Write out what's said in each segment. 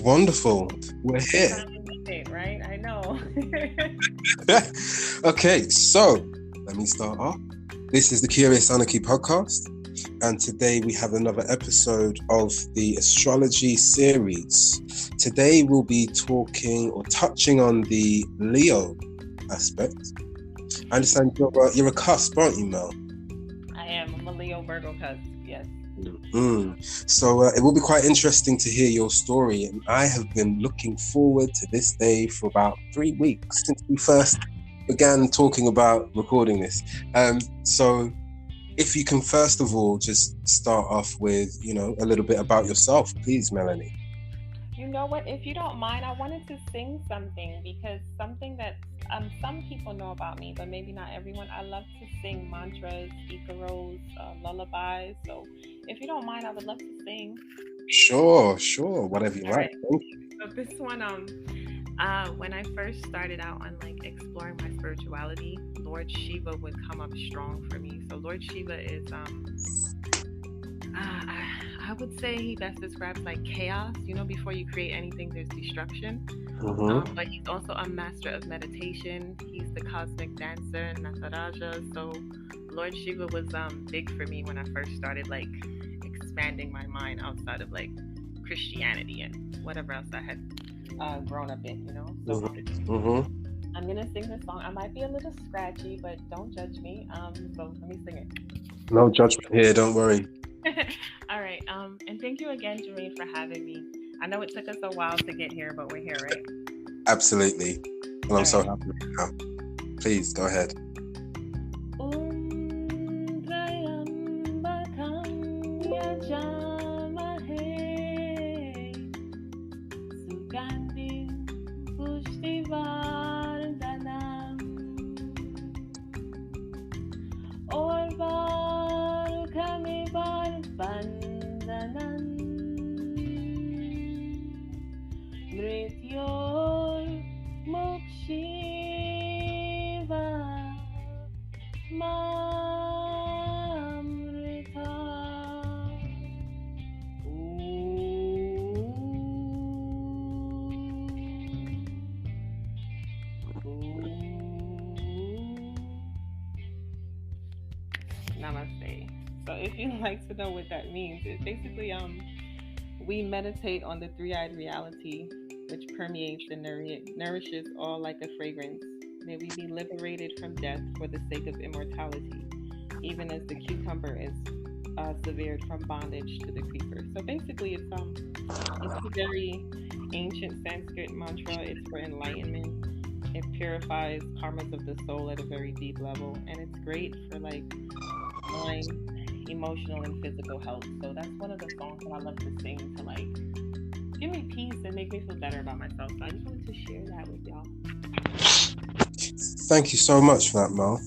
Wonderful. We're here. Right? I know. Okay, so let me start off. This is the Curious Anarchy podcast, and today we have another episode of the Astrology series. Today we'll be talking or touching on the Leo aspect. I understand you're a cusp, aren't you, Mel? I am. I'm a Leo Virgo cusp, yes. So it will be quite interesting to hear your story, and I have been looking forward to this day for about 3 weeks since we first began talking about recording this. So if you can first of all just start off with, a little bit about yourself, please, Melanie. You know what? If you don't mind, I wanted to sing something because something that some people know about me, but maybe not everyone. I love to sing mantras, ikaros, lullabies. So if you don't mind, I would love to sing. Sure. Whatever you like. Right. So this one, when I first started out on exploring my spirituality, Lord Shiva would come up strong for me. So Lord Shiva is I would say he best describes chaos. Before you create anything, there's destruction. Mm-hmm. But he's also a master of meditation. He's the cosmic dancer, Nataraja. So Lord Shiva was big for me when I first started expanding my mind outside of Christianity and whatever else I had grown up in. So Mm-hmm. I'm gonna sing this song. I might be a little scratchy, but don't judge me. So let me sing it. No judgment here, don't worry. All right. And thank you again, Jermaine, for having me. I know it took us a while to get here, but we're here, right? Absolutely. And I'm so happy now. Please go ahead. Namaste. So if you'd like to know what that means, it's basically we meditate on the three-eyed reality which permeates and nourishes all like a fragrance. May we be liberated from death for the sake of immortality, even as the cucumber is severed from bondage to the creeper. So basically it's a very ancient Sanskrit mantra. It's for enlightenment. It purifies karmas of the soul at a very deep level, and it's great for mind, emotional, and physical health. So that's one of the songs that I love to sing to give me peace and make me feel better about myself. So I just wanted to share that with y'all. Thank you so much for that, Mel.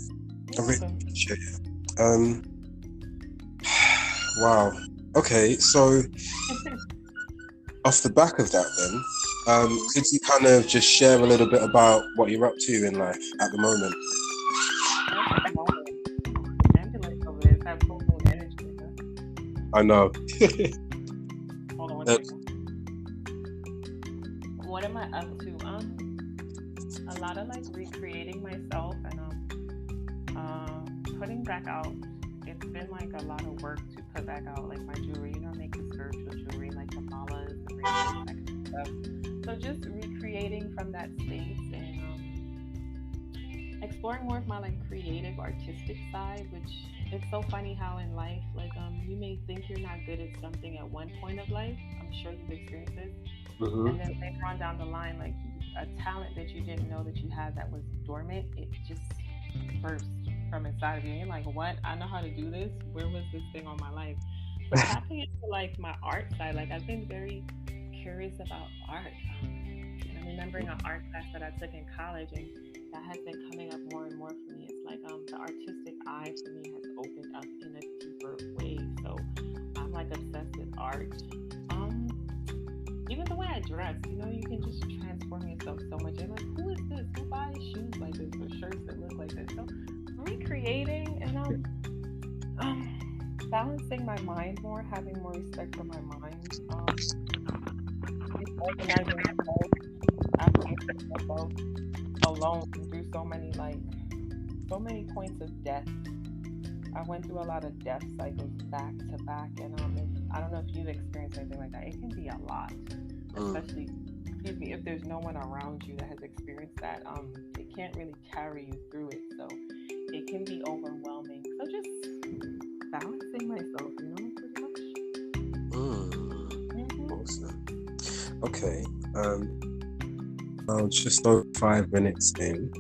I really appreciate it. Wow. Okay, so off the back of that then, could you kind of just share a little bit about what you're up to in life at the moment? I know. Hold on one second. What am I up to? A lot of recreating myself and putting back out. It's been a lot of work to put back out my jewelry. I make the spiritual jewelry the malas, the bracelets, that kind of stuff. So just recreating from that space and exploring more of my creative, artistic side, which it's so funny how in life, you may think you're not good at something at one point of life. I'm sure you've experienced this. Mm-hmm. And then later on down the line, a talent that you didn't know that you had that was dormant, it just burst from inside of you. And you're like, what? I know how to do this. Where was this thing all my life? So tapping into my art side, I've been very curious about art. And I'm remembering an art class that I took in college, and that has been coming up more and more for me. It's the artistic eye for me has opened up in a deeper way. So I'm obsessed with art. Even the way I dress, you can just transform yourself so much. And who is this? Who buys shoes like this or shirts that look like this? So recreating and balancing my mind more, having more respect for my mind. Just organizing myself. I've put myself alone through so many points of death. I went through a lot of death cycles back to back, and I don't know if you've experienced anything like that. It can be a lot, especially, excuse me, if there's no one around you that has experienced that. It can't really carry you through it, so it can be overwhelming. So just balancing myself, pretty much. Awesome. Okay. Just over 5 minutes in.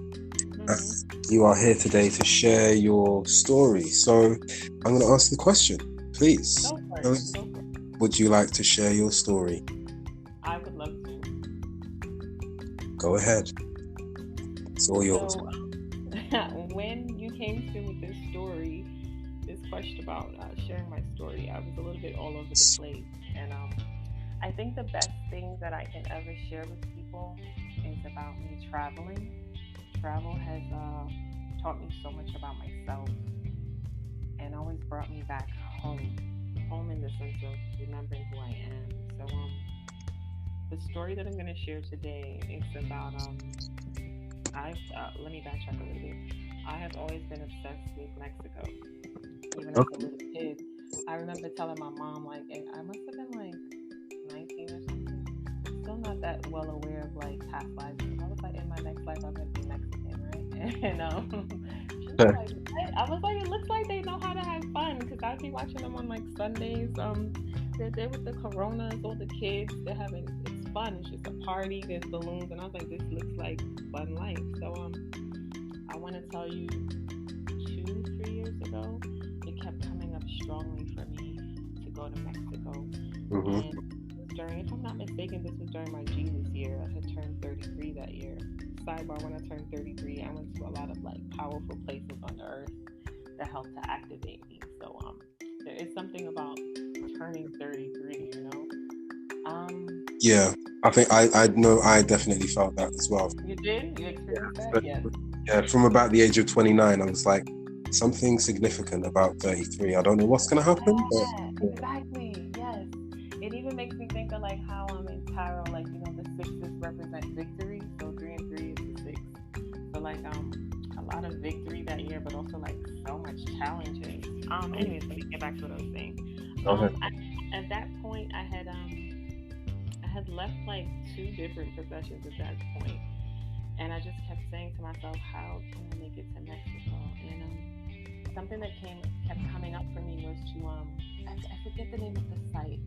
You are here today to share your story. So I'm going to ask the question, please. Go for it. Would you like to share your story? I would love to. Go ahead. It's all yours. So, when you came to me with this question about sharing my story, I was a little bit all over the place. And I think the best thing that I can ever share with people is about me traveling. Travel has taught me so much about myself and always brought me back home in the sense of remembering who I am. So the story that I'm going to share today is about let me backtrack a little bit. I have always been obsessed with Mexico. Even as a little kid, I remember telling my mom, like, I must have been like 19 or something. Still not that well aware of like past lives. I was like, in my next life, I'm going to be Mexican, right? And she was like, what? I was like, it looks like they know how to have fun, because I'd be watching them on like Sundays. They're there with the Coronas, all the kids. It's fun. It's just a party. There's balloons, and I was like, this looks like fun life. So I want to tell you, 2-3 years ago, it kept coming up strongly for me to go to Mexico. And if I'm not mistaken, this was during my Jesus year. I had turned 33 that year. Sidebar, when I turned 33, I went to a lot of like powerful places on the earth that helped to activate me. So there is something about turning 33, Yeah, I think I know I definitely felt that as well. You did? You experienced that? Yes. Yeah, from about the age of 29, I was like, something significant about 33. I don't know what's going to happen. But exactly, yes. It even makes me think of like how in tarot, like, the sixes represent victory. So 3 and 3 is the 6. So like a lot of victory that year, but also like so much challenges. Anyways, let me get back to what I was saying. Okay. At that point, I had left like 2 different professions at that point, and I just kept saying to myself, how can I make it to Mexico? And something that kept coming up for me was to I forget the name of the site.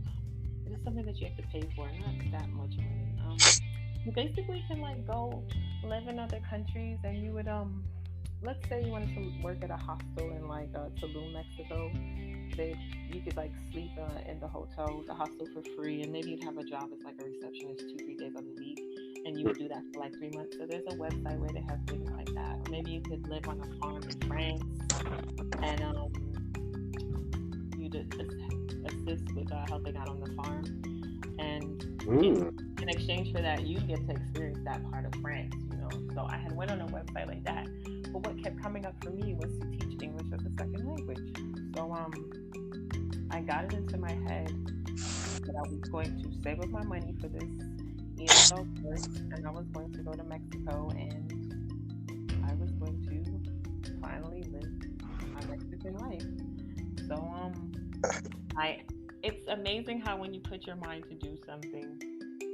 It is something that you have to pay for, not that much money. You basically can like go live in other countries, and you would let's say you wanted to work at a hostel in like Tulum, Mexico. You could like sleep in the hostel for free, and maybe you'd have a job as like a receptionist 2-3 days of the week, and you would do that for like 3 months. So there's a website where they have things like that. Or maybe you could live on a farm in France, and you'd assist with helping out on the farm, and in exchange for that, you get to experience that part of France. So I had went on a website like that, but what kept coming up for me was to teach English as a second language. So I got it into my head that I was going to save up my money for this ESL course, and I was going to go to Mexico, and I was going to finally live my Mexican life. So it's amazing how when you put your mind to do something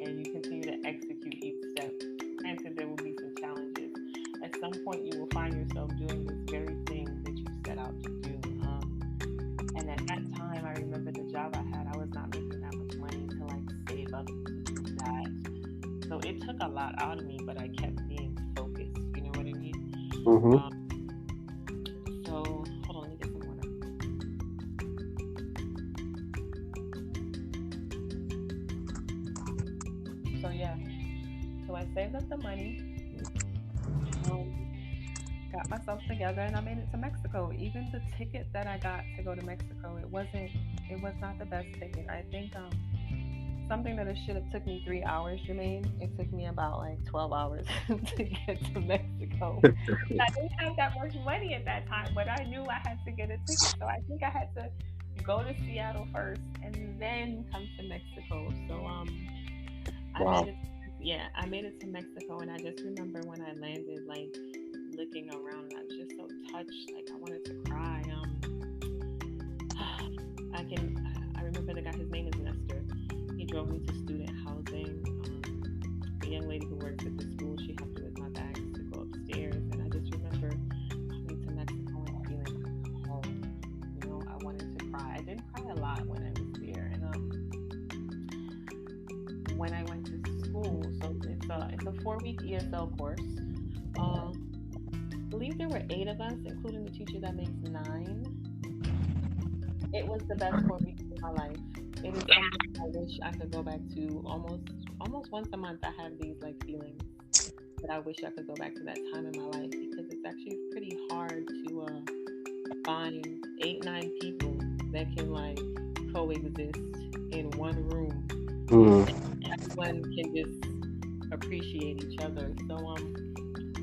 and you continue to execute each step, granted there will be some challenges. At some point you will find yourself doing this very thing that you set out to do. And at that time, I remember the job I had, I was not making that much money to like save up to do that. So it took a lot out of me, but I kept being focused. You know what I mean? So hold on, let me get some water. So yeah, so I saved up the money. Got myself together, and I made it to Mexico. Even the ticket that I got to go to Mexico, it was not the best ticket. I think something that it should have took me 3 hours, Jermaine, it took me about like 12 hours to get to Mexico. I didn't have that much money at that time, but I knew I had to get a ticket. So I think I had to go to Seattle first and then come to Mexico. So I Wow. made it. Yeah, I made it to Mexico, and I just remember when I landed, like looking around, I was just so touched. Like I wanted to cry. I can. I remember the guy. His name is Nestor. He drove me to student housing. The young lady who works at the school, she helped me with my bags to go upstairs, and I just remember coming to Mexico and feeling like home. You know, I wanted to cry. I didn't cry a lot when I was there, and when I went to school, so it's a 4-week ESL course. I believe there were 8 of us, including the teacher that makes 9. It was the best 4 weeks of my life. It is something I wish I could go back to almost once a month. I have these like feelings that I wish I could go back to that time in my life, because it's actually pretty hard to find 8-9 people that can like coexist in one room. Everyone can just appreciate each other. So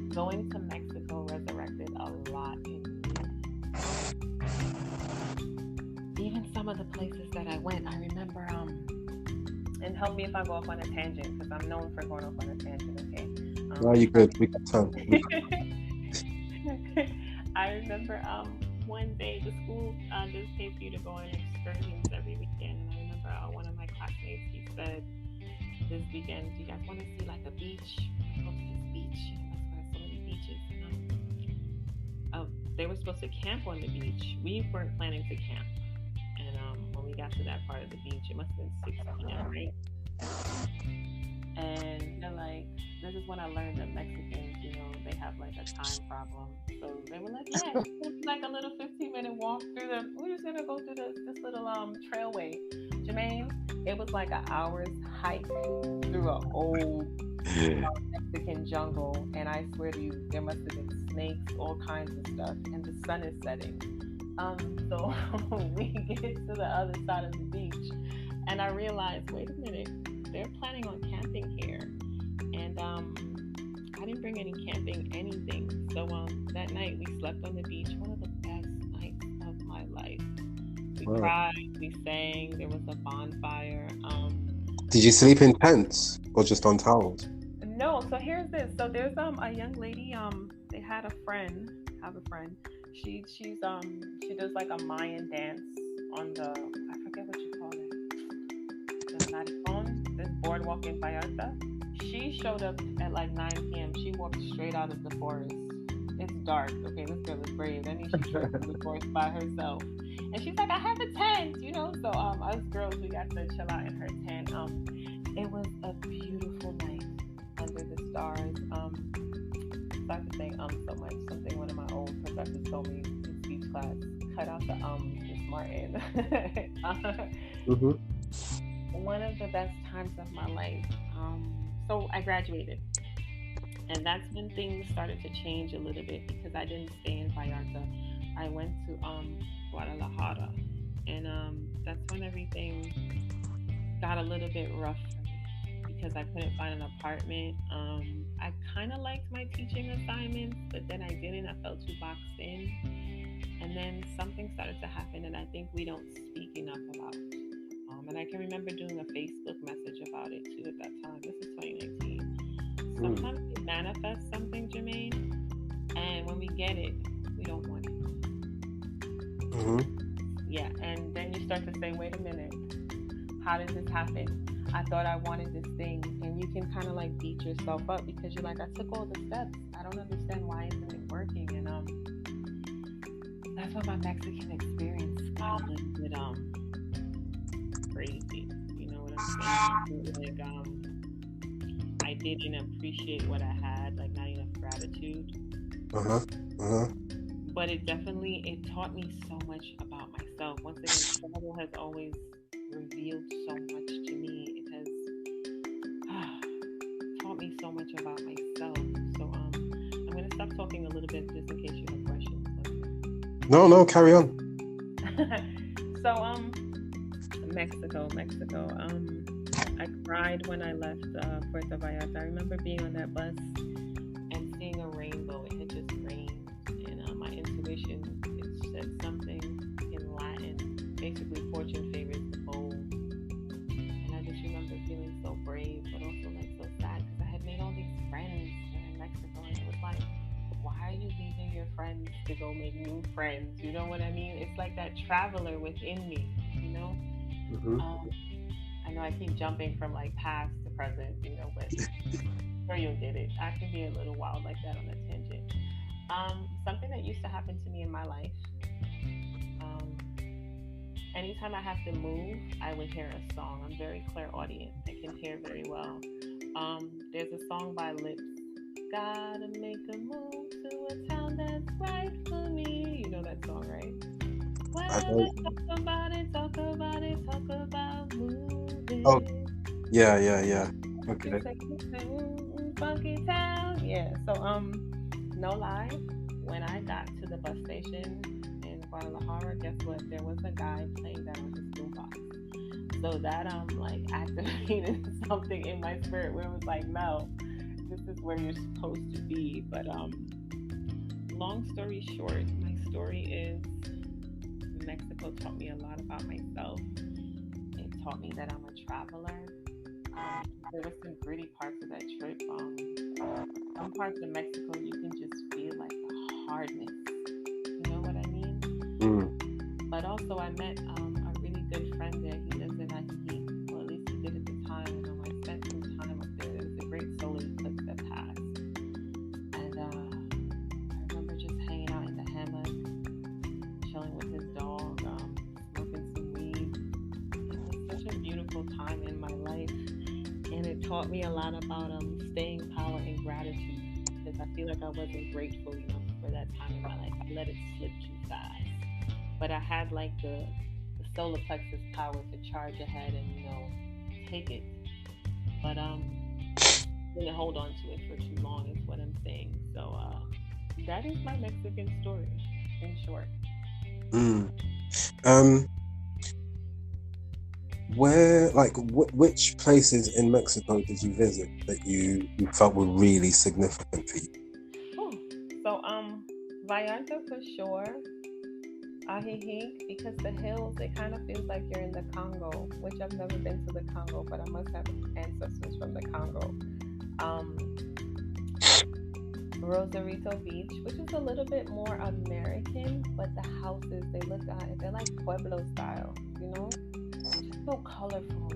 going to Mexico resurrected a lot in me. Even some of the places that I went, I remember, and help me if I go off on a tangent, because I'm known for going off on a tangent, okay? No, you're good. We can tell. I remember one day the school just paid for you to go on excursions every weekend, and I remember one of my classmates, he said, this weekend, do you guys want to see like a beach? Go to this beach. Mexico has so many beaches. And, they were supposed to camp on the beach. We weren't planning to camp. And when we got to that part of the beach, it must have been 6 p.m., right? And they're like, this is when I learned that Mexicans, you know, they have like a time problem. So they were like, yeah, it's like a little 15-minute walk through we're just gonna go through this little trailway. Jermaine, it was like an hour's hike through an old Mexican jungle, and I swear to you, there must have been snakes, all kinds of stuff, and the sun is setting. So we get to the other side of the beach, and I realized, wait a minute, they're planning on camping here, and I didn't bring any camping anything. So that night we slept on the beach, one of the best nights of my life. We cried, we sang, there was a bonfire. Did you sleep in tents or just on towels? No, so here's this. So there's a young lady, they had a friend. She does like a Mayan dance on the, I forget what you call it, the Maricon, this boardwalk in Vallarta. She showed up at like 9 p.m. She walked straight out of the forest. It's dark. Okay, this girl is brave. I mean, she drove through the forest by herself. And she's like, I have a tent, you know? So us girls, we got to chill out in her tent. It was a beautiful night under the stars. I could say so much. Something one of my old professors told me in speech class, cut out the Miss Martin. One of the best times of my life. So I graduated. And that's when things started to change a little bit, because I didn't stay in Vallarta. I went to Guadalajara. And that's when everything got a little bit rough for me, because I couldn't find an apartment. I kind of liked my teaching assignments, but then I didn't. I felt too boxed in. And then something started to happen that I think we don't speak enough about. And I can remember doing a Facebook message about it too at that time. This is 2019. Sometimes we manifest something, Jermaine, and when we get it, we don't want it. Yeah, and then you start to say, wait a minute, how did this happen? I thought I wanted this thing, and you can kind of like beat yourself up, because you're like, I took all the steps. I don't understand why isn't it working. And that's when my Mexican experience got a little bit crazy. You know what I'm saying? Like I didn't appreciate what I had, like not enough gratitude. But it taught me so much about myself. Once again, travel has always revealed so much to me. It has taught me so much about myself. So I'm going to stop talking a little bit just in case you have questions. No, carry on. So Mexico. I cried when I left Puerto Vallarta. I remember being on that bus and seeing a rainbow. It had just rained, and my intuition, it said something in Latin, basically fortune favors the bold. And I just remember feeling so brave, but also to go make new friends. You know what I mean? It's like that traveler within me, you know? Mm-hmm. I know I keep jumping from like past to present, you know, but sure you'll get it. I can be a little wild like that on a tangent. Something that used to happen to me in my life. Anytime I have to move, I would hear a song. I'm very clairaudient. I can hear very well. There's a song by Lips. Gotta make a move to a town that's right for me. You know that song, right? I Well, don't. talk about it, talk about it, talk about moving. Oh, yeah. Okay. Funky town. Yeah. So no lie, when I got to the bus station in Guadalajara, guess what? There was a guy playing that on his boombox. So that like activated something in my spirit where it was like, no, this is where you're supposed to be. But long story short, my story is Mexico taught me a lot about myself. It taught me that I'm a traveler. There were some gritty parts of that trip. Some parts of Mexico you can just feel like the hardness. You know what I mean? Mm. But also I met a really good friend there. He lives in Ajijic, or at least he did at the time. And I spent some time up there. There was a great solar eclipse that passed. And I remember just hanging out in the hammock, chilling with his dog, smoking some weed. It was such a beautiful time in my life. And it taught me a lot about staying power and gratitude, because I feel like I wasn't grateful enough for that time in my life. I let it slip too fast. But I had like the solar plexus power to charge ahead and, you know, take it. But didn't hold on to it for too long is what I'm saying. So that is my Mexican story in short. Mm. Where, like, which places in Mexico did you visit that you felt were really significant for you? Oh, so Vallarta for sure. Ajijic, because the hills, it kind of feels like you're in the Congo, which I've never been to the Congo, but I must have ancestors from the Congo. Rosarito Beach, which is a little bit more American, but the houses, they're like Pueblo style, you know? Just so colorful.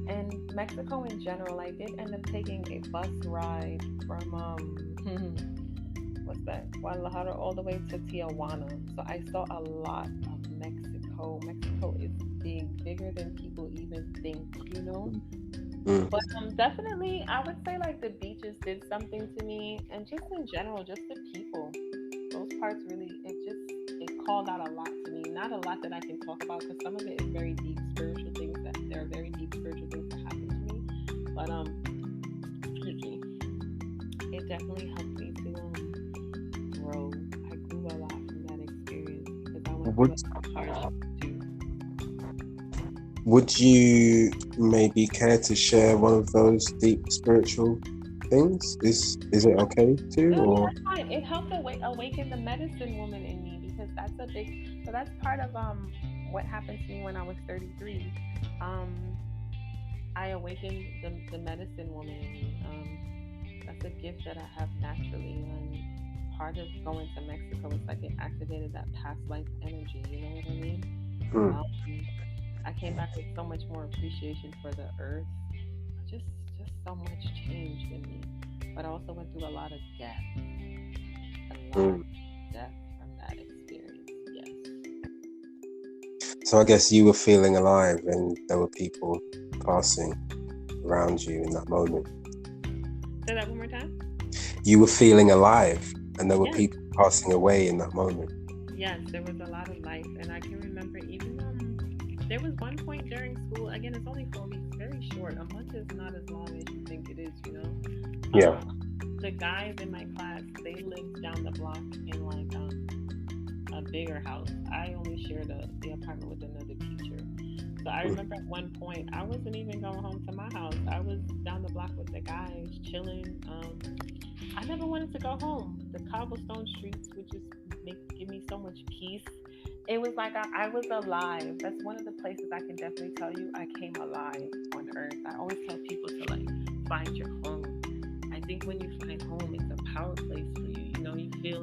And Mexico in general, I did end up taking a bus ride from what's that? Guadalajara all the way to Tijuana. So I saw a lot of Mexico. Mexico is big, bigger than people even think, you know? Mm. But definitely, I would say like the beaches did something to me, and just in general, just the people. Those parts really, it called out a lot to me. Not a lot that I can talk about because some of it is very deep spiritual things there are very deep spiritual things that happen to me. But excuse me, it definitely helped me to grow. I grew a lot from that experience because I went through a hardship too. Would you maybe care to share one of those deep spiritual things? Is it okay to? No, Or that's fine. It helped awaken the medicine woman in me because that's part of what happened to me when I was 33. I awakened the medicine woman in me. That's a gift that I have naturally, and part of going to Mexico is like it activated that past life energy. You know what I mean? I came back with so much more appreciation for the earth. Just so much changed in me. But I also went through a lot of death. A lot of death from that experience, yes. So I guess you were feeling alive and there were people passing around you in that moment. Say that one more time. You were feeling alive and there were people passing away in that moment. Yes, there was a lot of life. And I can remember even there was one point during school, again, it's only 4 weeks, very short. A month is not as long as you think it is, you know? Yeah. The guys in my class, they lived down the block in like a bigger house. I only shared the apartment with another teacher. So I remember at one point, I wasn't even going home to my house. I was down the block with the guys, chilling. I never wanted to go home. The cobblestone streets would just give me so much peace. It was like I was alive. That's one of the places I can definitely tell you I came alive on earth. I always tell people to like find your home. I think when you find home, it's a power place for you. You know, you feel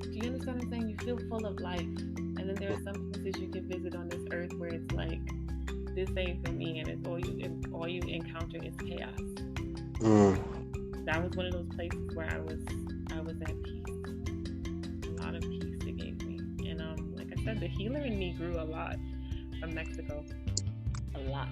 do you understand what I'm saying? You feel full of life. And then there are some places you can visit on this earth where it's like, this ain't for me, and it's all you encounter is chaos. That was one of those places where I was at peace. A lot of peace it gave me. And like I said, the healer in me grew a lot from Mexico. A lot.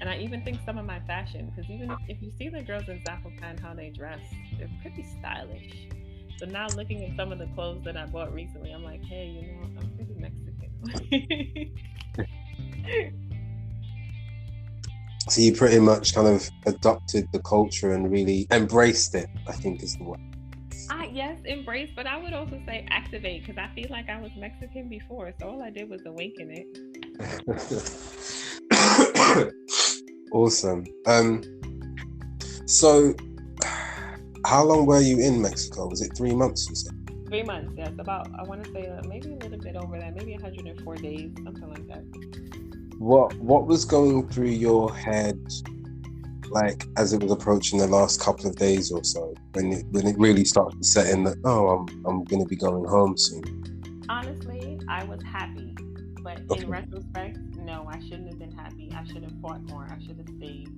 And I even think some of my fashion, because even if you see the girls in Zapopan, how they dress, they're pretty stylish. So now looking at some of the clothes that I bought recently, I'm like, hey, you know, I'm pretty Mexican. So you pretty much kind of adopted the culture and really embraced it, I think is the word. Yes, embrace, but I would also say activate, because I feel like I was Mexican before, so all I did was awaken it. Awesome. So how long were you in Mexico? Was it 3 months, you said? 3 months, yes. About, I want to say maybe a little bit over that, maybe 104 days, something like that. What was going through your head, like as it was approaching the last couple of days or so, when it really started to set in that, oh, I'm going to be going home soon? Honestly, I was happy, but in retrospect, no, I shouldn't have been happy. I should have fought more. I should have stayed,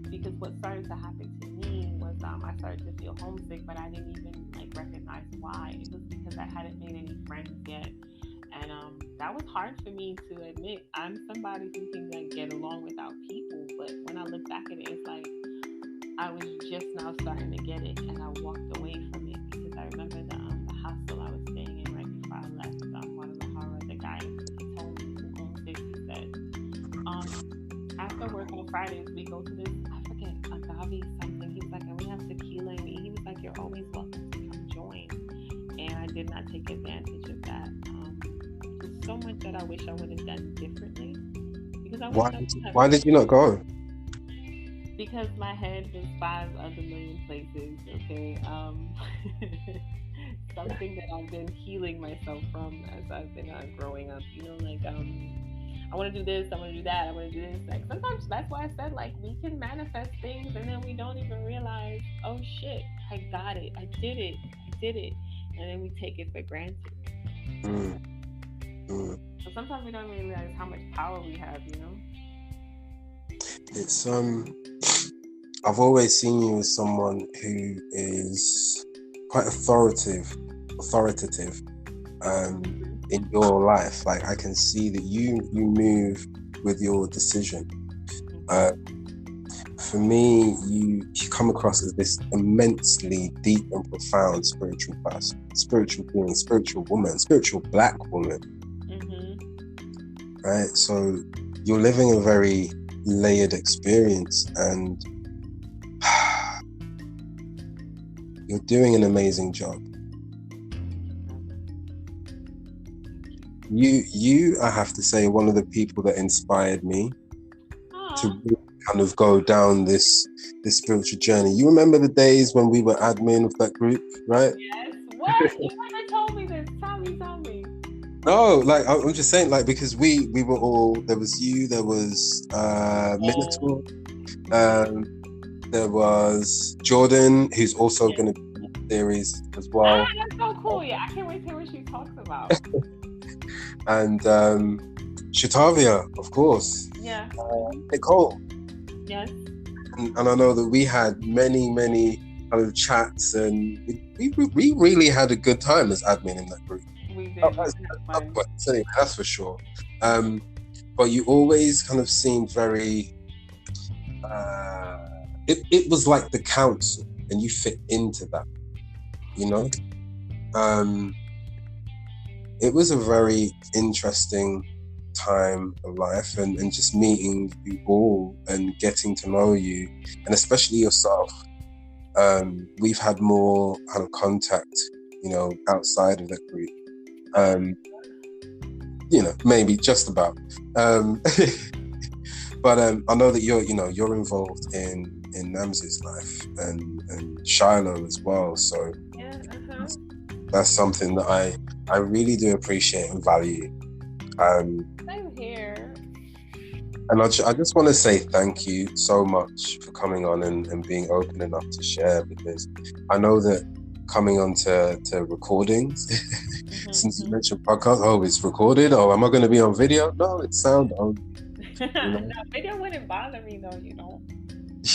because what started to happen to me was I started to feel homesick, but I didn't even recognize why. It was because I hadn't made any friends yet. And that was hard for me to admit. I'm somebody who can get along without people, but when I look back at it, it's like I was just now starting to get it, and I walked away from it because I remember the hostel I was staying in right before I left. Guadalajara, the guy told me who owns it, he said, after work on Fridays, we go to this, I forget, agave something. He's like, and we have tequila, and he was like, you're always welcome to come join. And I did not take advantage of that. So much that I wish I would have done differently, because why did you not go? Because my head was 5 other million places. Okay, something that I've been healing myself from as I've been growing up. You know, I want to do this, I want to do that, I want to do this. Sometimes that's why I said we can manifest things and then we don't even realize, oh shit, I got it, I did it, and then we take it for granted. So sometimes we don't realize how much power we have, you know? It's I've always seen you as someone who is quite authoritative in your life. I can see that you move with your decision. For me, you come across as this immensely deep and profound spiritual person, spiritual being, spiritual woman, spiritual black woman. Right? So you're living a very layered experience, and you're doing an amazing job. You, I have to say, one of the people that inspired me to really kind of go down this spiritual journey. You remember the days when we were admin of that group, right? Yes. What? You never told me this. Tell me. No, I'm just saying, because we were all, there was you, there was Minotaur, there was Jordan, who's also going to be in the series as well. That's so cool. Yeah, I can't wait to hear what she talks about. And Shatavia, of course. Yeah. Nicole. Yes. And I know that we had many kind of chats, and we really had a good time as admin in that group. We did. Anyway, that's for sure. But you always kind of seemed very it was like the council, and you fit into that, you know. It was a very interesting time of life, and just meeting you all and getting to know you, and especially yourself. We've had more kind of contact, you know, outside of the group. You know, maybe just about. But I know that you're involved in Namzu's life and Shiloh as well. So yeah, that's something that I really do appreciate and value. Same here. And I just want to say thank you so much for coming on and being open enough to share, because I know that coming on to recordings. Since you mentioned podcast, oh, it's recorded. Oh, am I going to be on video? No, it's sound only. No, video wouldn't bother me though,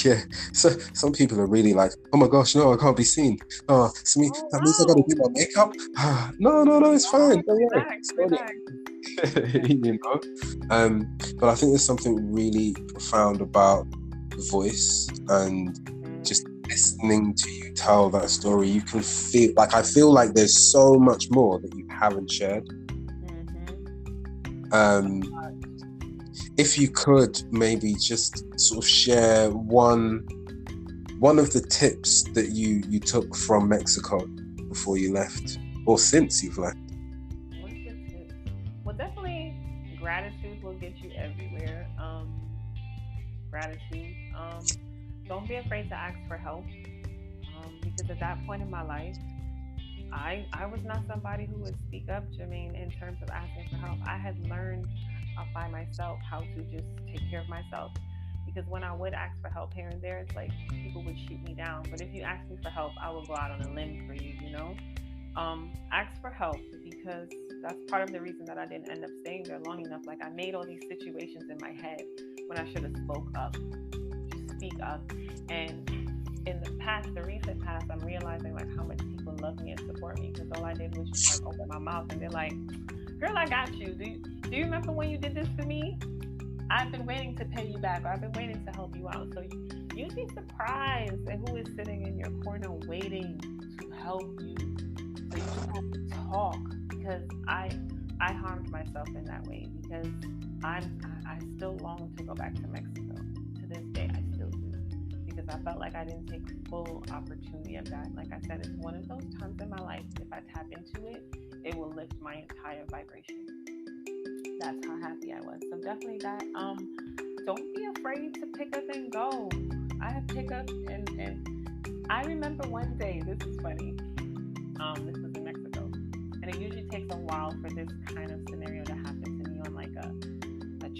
Yeah, so some people are really like, oh my gosh, no, I can't be seen. Oh, it's me. That means I got to do my makeup. No, it's fine. Don't worry. Relax. But I think there's something really profound about the voice and just listening to you tell that story. You can feel like, I feel like there's so much more that you haven't shared. If you could maybe just sort of share one of the tips that you took from Mexico before you left, or since you've left. What's the tip? Well, definitely gratitude will get you everywhere. Gratitude. Don't be afraid to ask for help, because at that point in my life, I was not somebody who would speak up, Jermaine, in terms of asking for help. I had learned by myself how to just take care of myself, because when I would ask for help here and there, it's like people would shoot me down. But if you ask me for help, I will go out on a limb for you, ask for help, because that's part of the reason that I didn't end up staying there long enough. Like, I made all these situations in my head when I should have spoke up. Just speak up. And in the recent past, I'm realizing like how much people love me and support me, because all I did was just like open my mouth and they're like, girl, I got you. Do you remember when you did this for me? I've been waiting to pay you back, or I've been waiting to help you out. So you'd be surprised at who is sitting in your corner waiting to help you. So you just have to talk, because I harmed myself in that way, because I still long to go back to Mexico. To this day, I still do, because I felt like I didn't take full opportunity of that. Like I said, it's one of those times in my life, if I tap into it, it will lift my entire vibration. That's how happy I was. So definitely that. Don't be afraid to pick up and go. I have pick up and I remember one day, this is funny. This was in Mexico. And it usually takes a while for this kind of scenario to happen to me on like a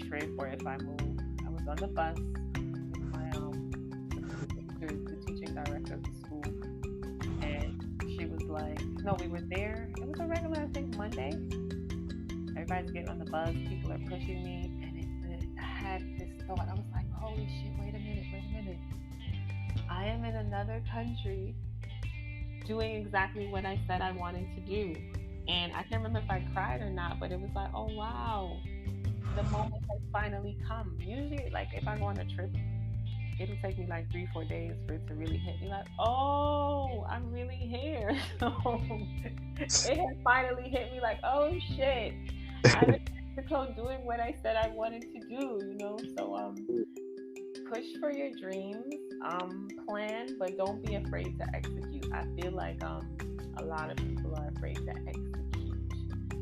trip, or if I move. I was on the bus with my the teaching director of the school. And she was like, no, we were there. It was a regular, I think, Monday. Everybody's getting on the bus. People are pushing me. And I had this thought. I was like, holy shit, wait a minute. I am in another country doing exactly what I said I wanted to do. And I can't remember if I cried or not, but it was like, oh, wow. The moment has finally come. Usually, like, if I go on a trip, it'll take me like 3-4 days for it to really hit me, like, oh, I'm really here. So it has finally hit me like, oh shit, I'm in Mexico doing what I said I wanted to do, So push for your dreams, plan, but don't be afraid to execute. I feel like a lot of people are afraid to execute.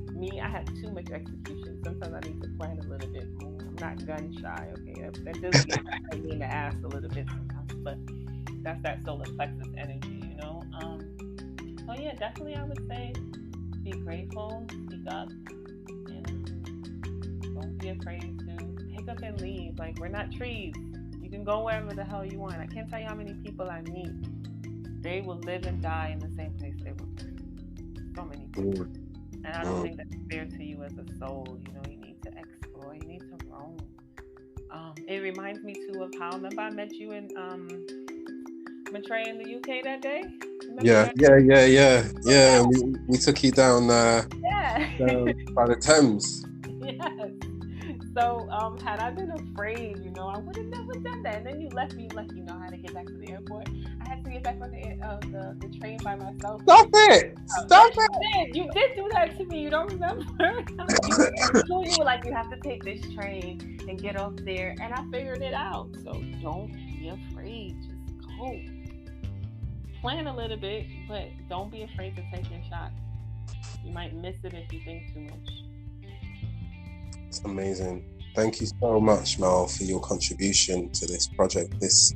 Me, I have too much execution. Sometimes I need to plan a little bit more. I'm not gun shy, okay? That does get me in the ass a little bit sometimes, but that's that solar plexus energy, So yeah, definitely I would say be grateful, speak up, and don't be afraid to pick up and leave. Like, we're not trees. You can go wherever the hell you want. I can't tell you how many people I meet. They will live and die in the same place they were born. So many people. And I don't think that's fair to you as a soul. You need to explore. You need to roam. It reminds me too of how, remember I met you in Montreal in the UK that day? Yeah. We took you down down by the Thames. Yes. So had I been afraid, I would have never done that. And then you left me like, I had to get back to the airport. I had to get back on the train by myself. Stop it! You did do that to me. You don't remember? You were like, you have to take this train and get off there. And I figured it out. So don't be afraid. Just go. Plan a little bit, but don't be afraid to take your shot. You might miss it if you think too much. It's amazing. Thank you so much, Mel, for your contribution to this project, this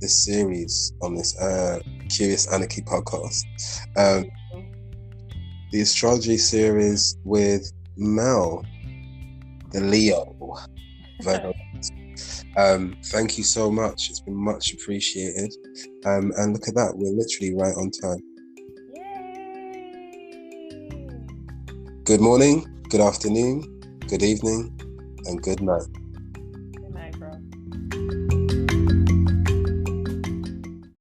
series on this Curious Anarchy podcast. The astrology series with Mel, the Leo. Thank you so much. It's been much appreciated. And look at that, we're literally right on time. Good morning, good afternoon, good evening, and good night.